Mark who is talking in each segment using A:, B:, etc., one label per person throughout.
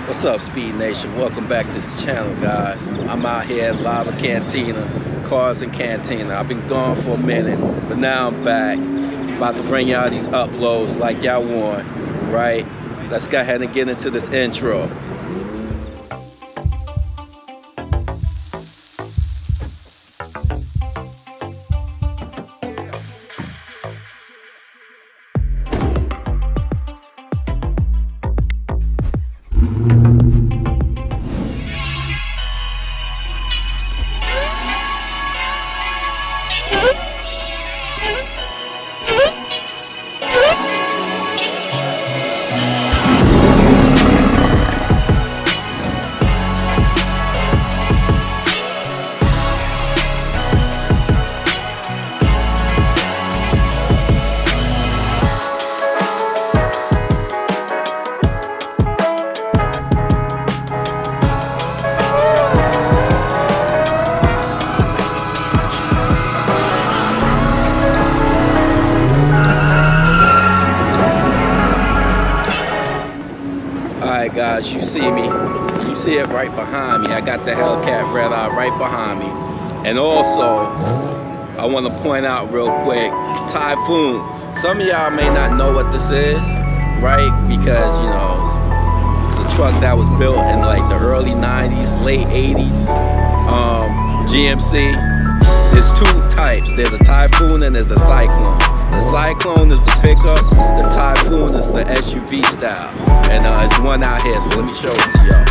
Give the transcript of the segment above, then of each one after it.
A: What's up, Speed Nation? Welcome back to the channel, guys. I'm out here at Lava Cantina, Cars and Cantina. I've been gone for a minute, but now I'm back. About to bring y'all these uploads like y'all want, right? Let's go ahead and get into this intro. Alright guys, you see me. You see it right behind me. I got the Hellcat red eye right behind me. And also, I want to point out real quick, Typhoon. Some of y'all may not know what this is, right? Because, you know, it's a truck that was built in like the early 90s, late 80s. GMC. There's two types. There's a Typhoon and there's a Cyclone. The Cyclone is the pickup, the Typhoon is the SUV style. And it's one out here, so let me show it to y'all.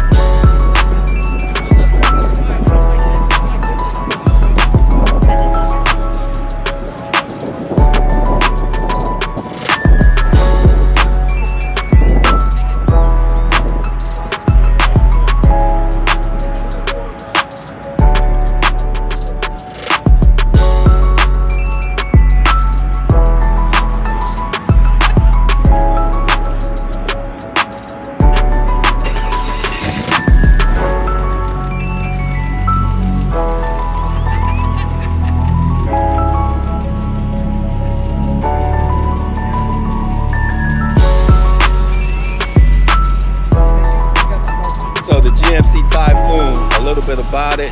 A: Bit about it.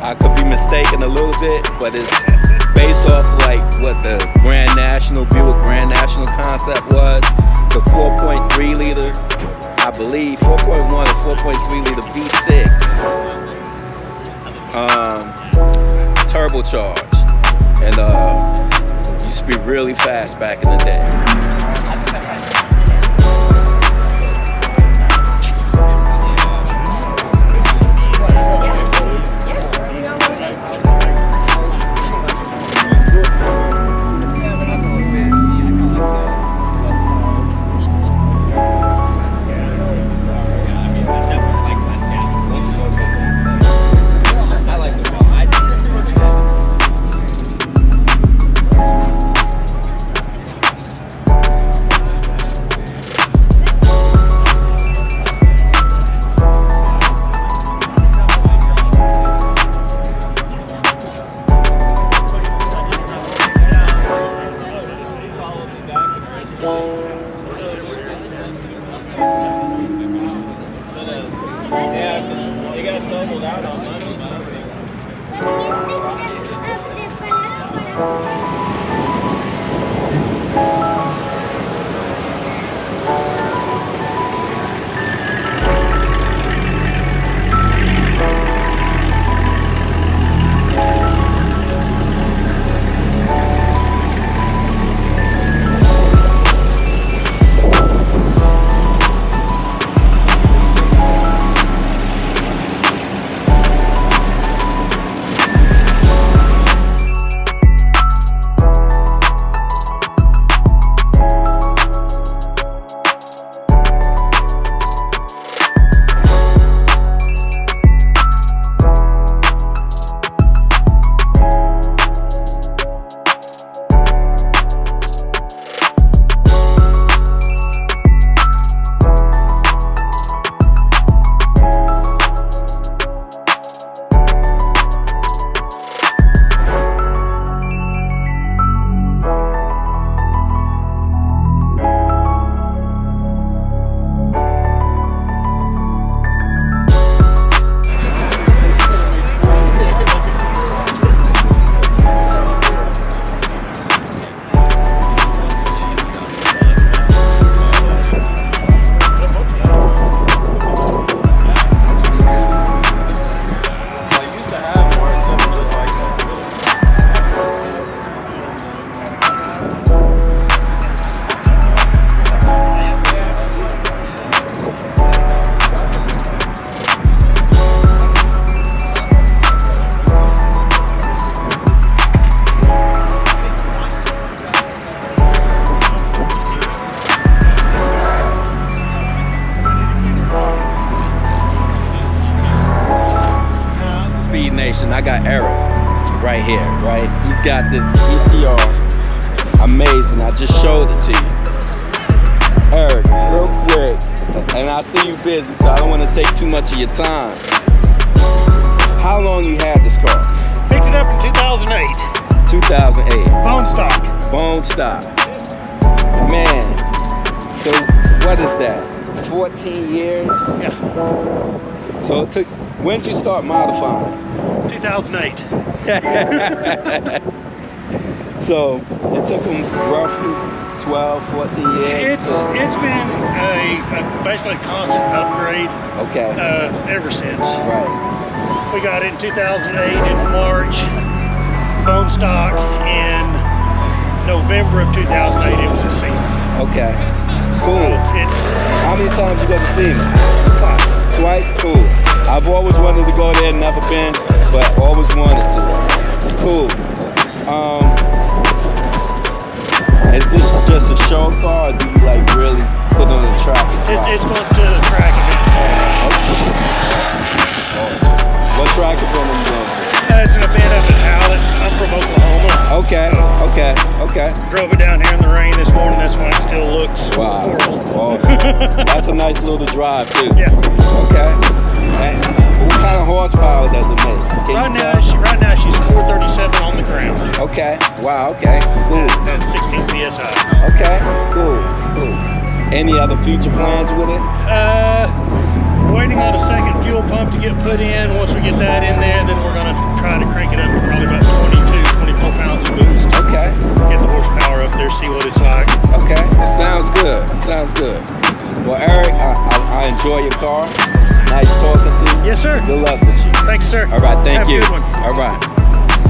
A: I could be mistaken a little bit, but it's based off like what the Grand National Buick Grand National concept was. The 4.3 liter, I believe 4.1 or 4.3 liter V6 turbocharged, and used to be really fast back in the day.
B: Yeah, they got doubled out on money.
A: question, I got Eric right here, right? He's got this GTR, amazing. I just showed it to you. Eric, real quick, and I see you busy, so I don't want to take too much of your time. How long you had this car?
B: Picked it up in 2008.
A: 2008.
B: Bone stock.
A: Bone stock. Man, so what is that? 14 years?
B: Yeah.
A: So it took, when did you start modifying?
B: 2008.
A: So it took them roughly 12, 14 years?
B: It's been basically a constant upgrade.
A: Okay.
B: Ever since.
A: Right.
B: We got it in 2008 in March, bone stock. In November of 2008, it was a C.
A: Okay. Cool.
B: So
A: How many times you go to see me?
B: twice.
A: Twice? Cool. I've always wanted to go there, never been, but always wanted to. Cool. Is this just a show car, or do you like really put on the track?
B: It's going to the track event.
A: Awesome. What track event are you going to?
B: It's an event up in Howlett. I'm from Oklahoma.
A: Okay, okay.
B: Drove it down here in the rain this morning. That's why it still looks
A: Wow.
B: horrible.
A: Awesome. That's a nice little drive too.
B: Yeah.
A: Okay. And what kind of horsepower does it make?
B: Right now she's 437 on the ground.
A: Okay. Wow. Okay. Cool.
B: That's 16 psi.
A: Okay. Cool. Any other future plans with it?
B: Waiting on a second fuel pump to get put in. Once we get that in there, then we're gonna try to crank it up to probably about 22, 24 pounds of boost.
A: Okay.
B: Get the horsepower up there, see what it's like.
A: Okay. Sounds good. Sounds good. Well, Eric, I enjoy your car. Nice talking to you.
B: Yes, sir.
A: Good luck with you.
B: Thanks, sir.
A: All right. Thank
B: Have
A: you.
B: a good one.
A: All right.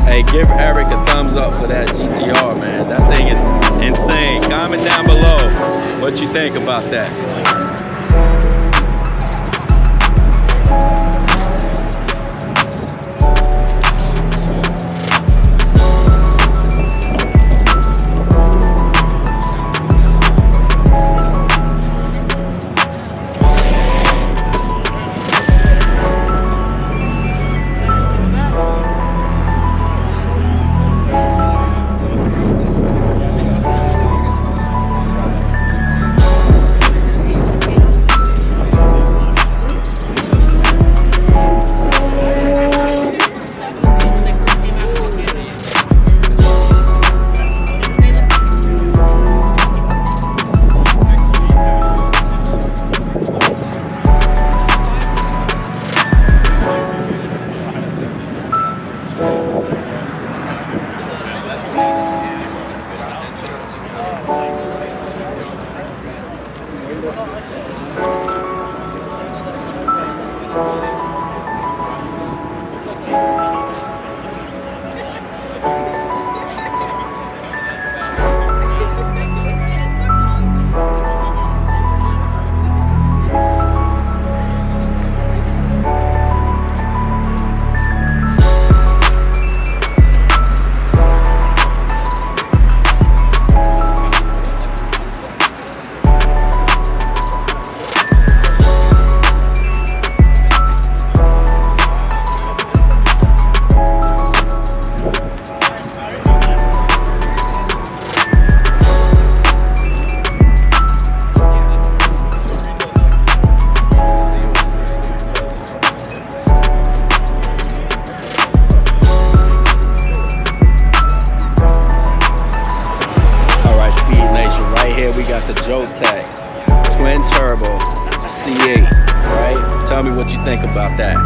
A: Hey, give Eric a thumbs up for that GTR, man. That thing is insane. Comment down below what you think about that. Twin turbo C8, right? Tell me what you think about that.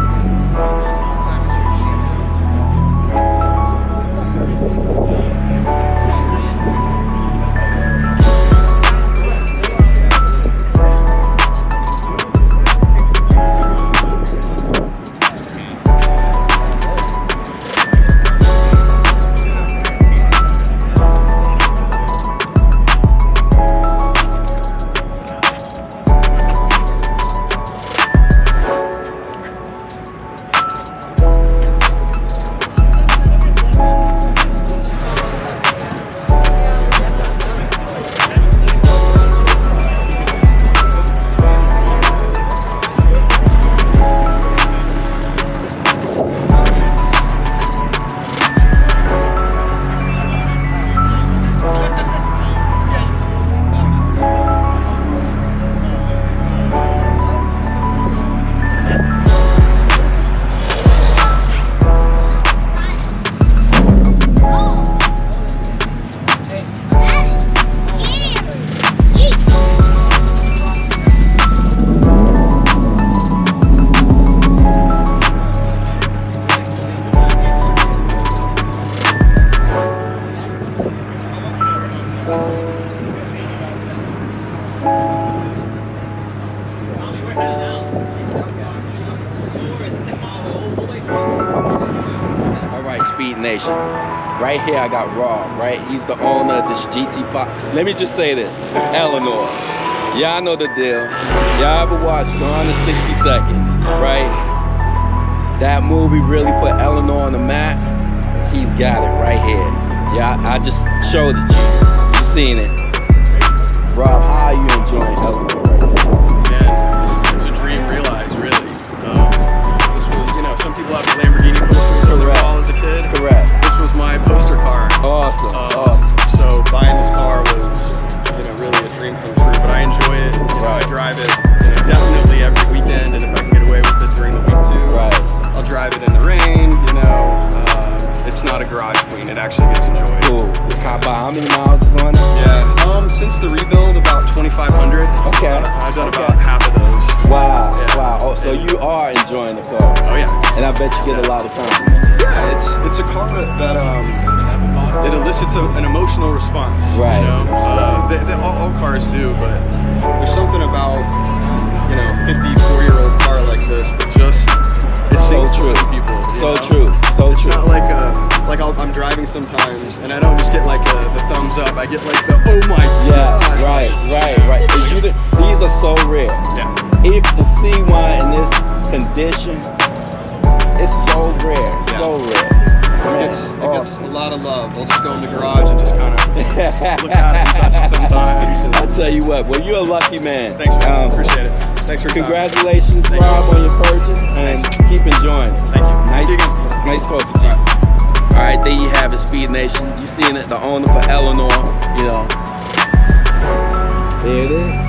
A: Nation. Right here I got Rob, right? He's the owner of this GT5. Let me just say this, Eleanor. Y'all know the deal. Y'all ever watched Gone in 60 Seconds, right? That movie really put Eleanor on the map. He's got it right here. Yeah, I just showed it to you. You've seen it. Rob, how are you enjoying Eleanor right now?
C: Yeah, it's a dream realized, really. This was, you know, some people have a Lamborghini poster on their wall as a kid.
A: Correct.
C: This was my poster car.
A: Awesome, awesome.
C: So buying this car was, you know, really a dream come true. But I enjoy it. You know, I drive it, you know, definitely every weekend, and if I can get away with it during the week too, I'll drive it in the rain. You know, it's not a garage queen. It actually gets enjoyed.
A: Cool. How many miles is on it?
C: Yeah. Since the rebuild, about 2,500.
A: Okay.
C: I've done about half of those.
A: Wow.
C: Yeah.
A: Wow. Oh, so you are enjoying the car.
C: Oh yeah.
A: And I bet you get a lot of compliments.
C: Yeah, it's a car that it elicits an emotional response.
A: Right.
C: You know, all cars do, but there's something about, you know, 54-year-old car like this that just it
A: So
C: sings
A: true.
C: to some people.
A: So
C: know?
A: true. So
C: It's
A: true.
C: not like I'm driving sometimes, and I don't just get like the thumbs up. I get like the oh my god.
A: Right. These are so rare.
C: Yeah.
A: If to see one in this condition, it's so rare.
C: Yeah.
A: So rare.
C: It gets a lot of love. I'll just go in the garage and just kind of look at it and touch it sometimes. And
A: I'll tell you what, well, you're a lucky man.
C: thanks, man. Appreciate it. Thanks for your time.
A: Congratulations,
C: Thank
A: Rob,
C: you.
A: on your purchase, and keep enjoying it.
C: Thank you.
A: Nice,
C: See you again.
A: it's nice talking to you. All right, there you have it, Speed Nation. You seen it, the owner for Eleanor, you know. There it is.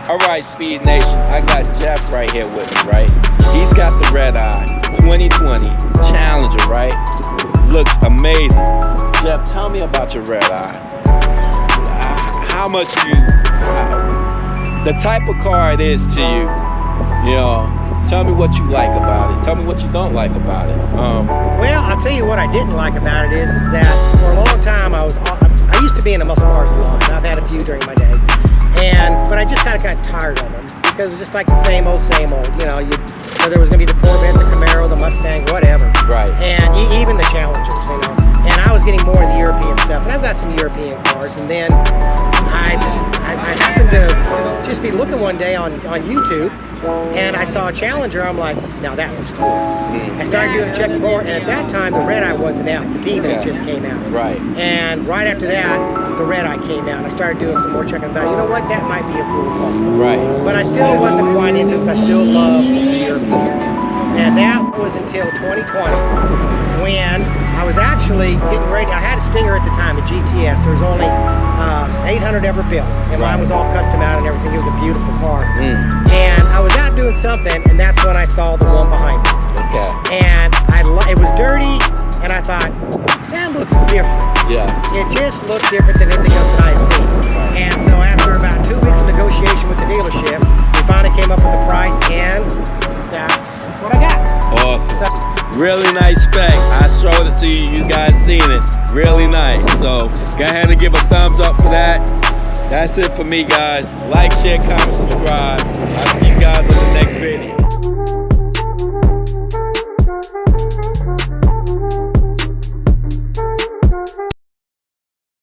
A: Alright, Speed Nation, I got Jeff right here with me, right? He's got the red eye 2020 Challenger, right? Looks amazing. Jeff, tell me about your red eye. How much the type of car it is to you, you know, tell me what you like about it. Tell me what you don't like about it.
D: Well, I'll tell you what I didn't like about it is that for a long time I used to be into muscle cars a lot. I've had a few during my day, but I just got kind of tired of them because it's just like the same old. You know, whether it was going to be the Corvette, the Camaro, the Mustang, whatever.
A: Right.
D: And even the Challengers, you know. And I was getting more into European stuff, and I've got some European cars. And then I happened to just be looking one day on YouTube, and I saw a Challenger. I'm like, now that looks cool. I started doing a check more, and at that time the red eye wasn't out. The Demon just came out.
A: Right.
D: And right after that, the red eye came out. And I started doing some more checking. I thought, you know what, that might be a cool car.
A: Right.
D: But I still wasn't quite into it because I still love Europeans. And that was until 2020 when I was actually getting ready. I had a Stinger at the time, a GTS. There was only 800 ever built, and mine was all custom out and everything. It was a beautiful car. And I was out doing something, and that's when I saw the one behind me.
A: Okay.
D: And it was dirty, and I thought, that looks different.
A: Yeah.
D: It just looked different than anything else that I had seen. And so after about 2 weeks of negotiation with the dealership, we finally came up with the price, and that's what I got.
A: Awesome.
D: So,
A: really nice spec. I showed it to you. You guys seen it. Really nice. So go ahead and give a thumbs up for that. That's it for me, guys. Like, share, comment, subscribe. I'll see you guys on the next video.